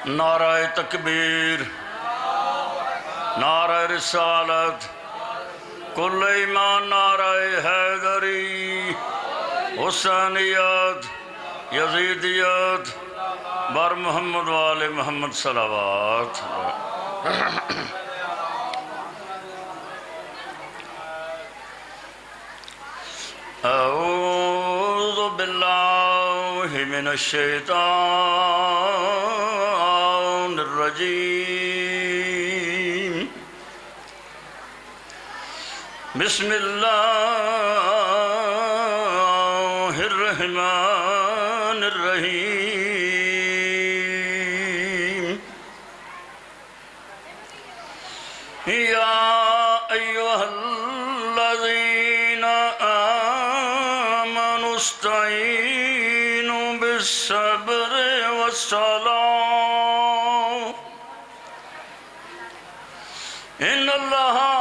नाराए तकबीर, नाराए रिसालत, कुल ईमान, नाराए हैदरी, हुसैनियत, यजीदियत, बर मोहम्मद वाले मोहम्मद सलावत। अऊज़ु बिल्लाहि मिनश शैतानिर रजीम। बिस्मिल्लाहिर रहमानिर रहीम। या अय्युहल्लज़ीना आमनु इस्तईनु बिस्सब्रि वस्सलाह इन्नल्लाहा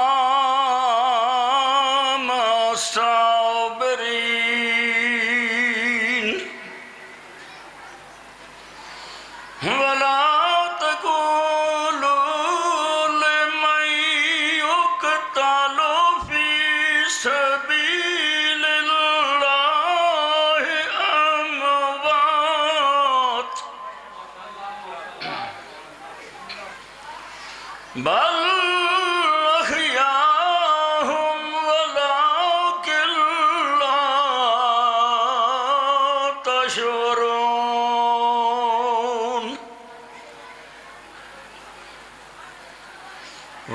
मअस-साबिरीन वला तक़ूलू लिमन युक़तलु फ़ी सबीलिल्लाहि अमवात बल अहयाहुम वलाकिन ला तशऊरून।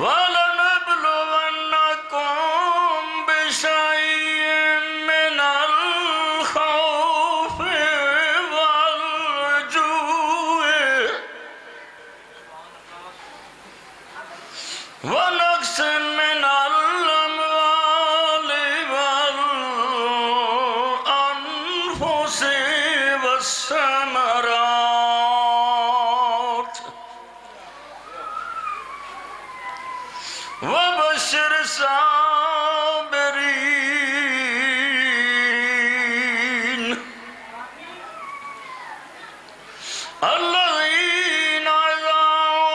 वलनबलुवन्नकुम बिशैइन मिनल खौफि वल जू'i वनक्सिन मिनल अमवालि वल अनफुसि वस्समरात वबश्शिर साबिरीन अल्लज़ीना इज़ा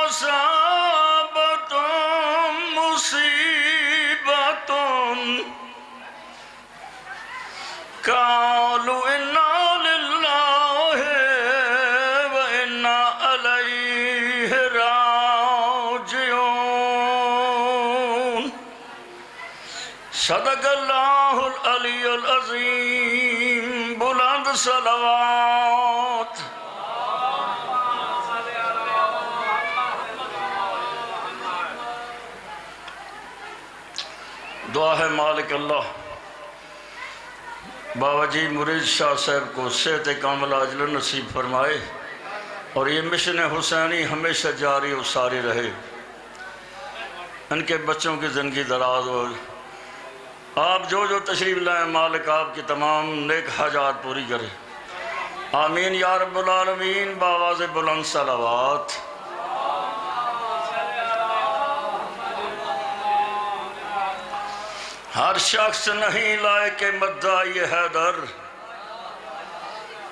असाबतहुम मुसीबतुन क़ालू इन्ना लिल्लाहि व इन्ना इलैहि राजिऊन। सदक़ल्लाहुल अलियुल अज़ीम। बुलंद सलावत। दुआ है मालिक अल्लाह बाबाजी मुरीद शाह साहब को सेहत कामिल आजिल नसीब फरमाए और ये मिशन हुसैनी हमेशा जारी और सारी रहे। इनके बच्चों की ज़िंदगी दराज हो। आप जो जो तशरीफ़ लाएँ मालिक आपकी तमाम नेक हाजात पूरी करे। आमीन या रब्बुल आलमीन। बावाज़ बुलंद सलावत। हर शख्स नहीं लाए के मद्दा ये हैदर,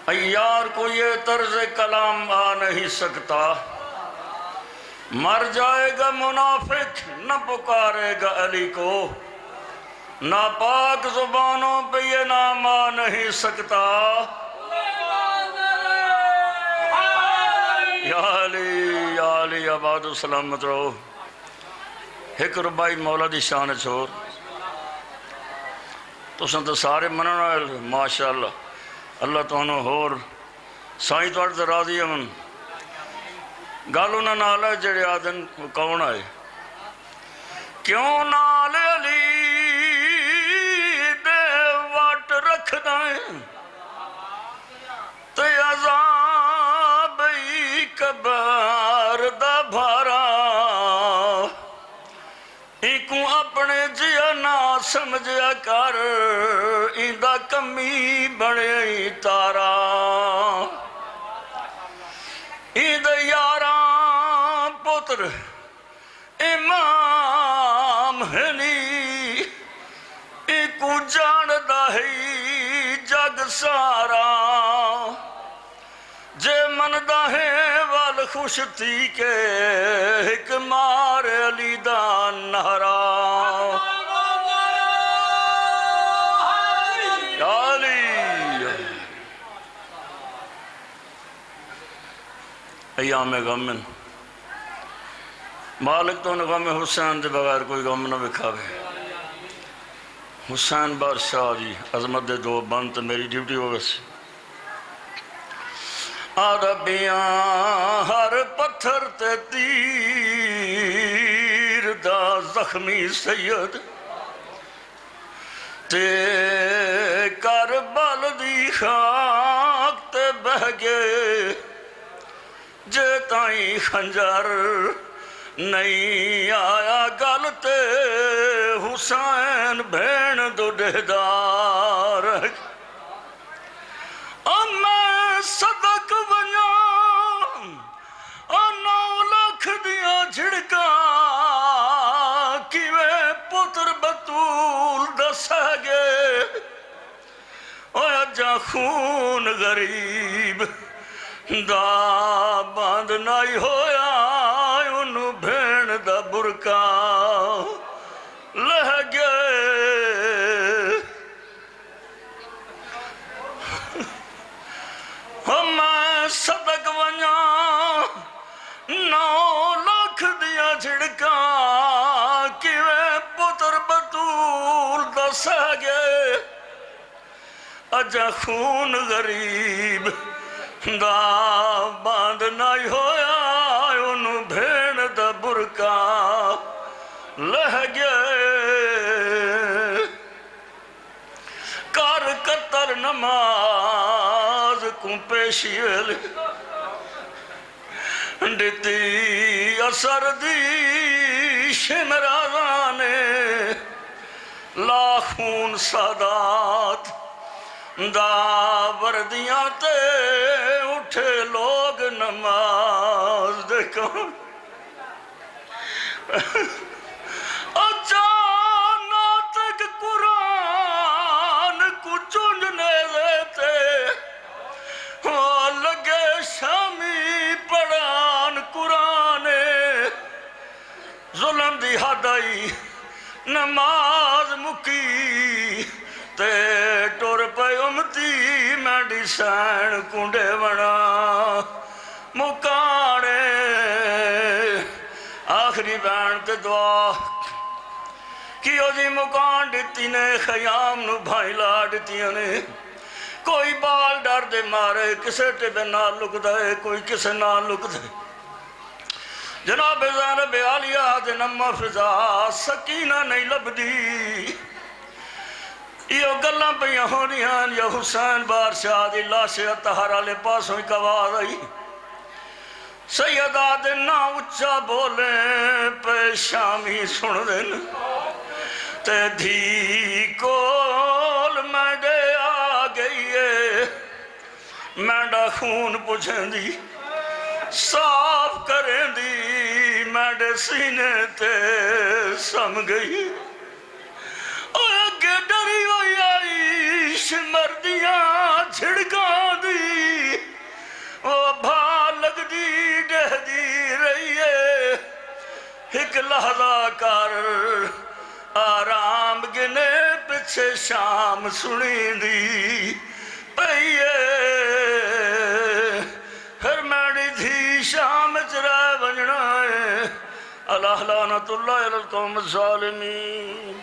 अय्यार को ये तर्ज कलाम आ नहीं सकता। मर जाएगा मुनाफिक न पुकारेगा अली को, नापाक जुबानों पे ये नाम आ नहीं सकता। या अली आबाद सलामत रहो। एक रुबाई मौला दी शान छोर तुसां तो सारे मनण वाले माशाअल्लाह। अल्लाह तुहानू होर साईं तुहाडे ते राज़ी अमन। गल उन्हां नाल है जेड़े आदन कौन आए क्यों नाल अली दे वट रखदा है ते अज़ाब कबर दा भारा। इकू अपने जिया ना समझया कर, इंदा कमी बने तारा। इंद यारा पुत्र इमाम है नी, इकू जानदा है जग सारा। जे मनदा है वल खुश थी के एक मार अली दा नारा अयाम गमन मालिक तो ने गम हुसैन के बगैर कोई गम न विखावे। हुसैन बादशाह जी अजमत दे दो बंद तो मेरी ड्यूटी हो वैसे अरबियां हर पत्थर ते तीर दा जख्मी सैयद ते करबल दी खाक ते बह गए जे ताई खंजर नहीं आया गल ते हुसैन भेण दुडेदार मैं सदक बना 9 लाख दिया झिड़का किवे पुत्र बतूल दसगे अजा खून गरीब दा बंद नहीं होया उन्नू भेण दा बुरका लह गए मैं सदक वना 9 लाख दिया झिड़का किवे पुत्र बतूल दसगे अजा खून गरीब दा बंद नहीं होया उन्नू भेण दा बुरका लह गए कर कतर नमाज को पेशी वेले दिती असर दी शिमराजा ने लाखून सादात दा वर्दियां ते उठे लोग नमाज देखो अचानक कुरान को चुनने देते लगे शामी पढ़ान कुरान जुल्म दी हद आई नमाज मुकी ते टुर पे उमती मेडिसन कुंडे बना मुकाने आखिरी बैन ते दुआ कि ओदी मुकान दिती ने खयाम नू भाई ला दितियां ने कोई बाल डर दे मारे किसे टिबे नाल लुकदा है कोई किसे नाल लुकदा है जनाब ज़ैनब आलिया दे नम्मा फिजा सकीना नहीं लभदी यो गल्लां पईयां होनियां या हुसैन बादशाह दी लाश अतहर वाले पासों एक आवाज आई सैयदा दे ना उच्चा बोले पे शामी सुन देन ते धी कोल मैडे आ गई है मैडा खून पुछेंदी साफ करेंदी मैडे सीने ते सम गई अगे डरी हुई आई सिमरदियां झिड़का दी ओ भा लगदी डहदी रही है एक लहदा कर आराम गिने पिछे शाम सुनी दी पईए फिर मैडी थी शाम चरा बजना है अल्लाह लानतुल्लाह अलल कौम ज़ालिमीन।